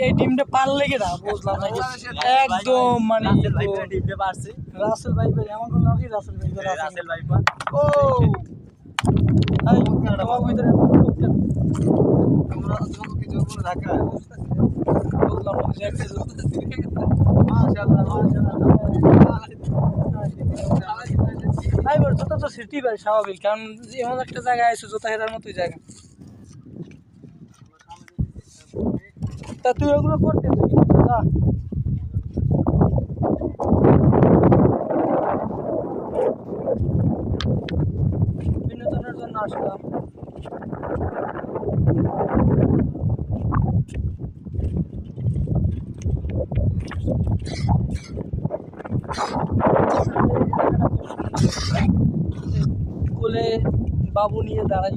এই টিমটা পারলে কিনা বুঝলাম না একদম মানে রাসেল ভাই আমার কোনো নাকি রাসেল ভাই ও তোমার ভিতরে জুতা তো সিটি ভাই স্বাভাবিক কারণ এমন একটা জায়গায় আছে জুতা হেরার মতোই জায়গা তা তুই ওগুলো করতে বিনোদনের জন্য আসলাম কোলে বাবু নিয়ে দাঁড়াই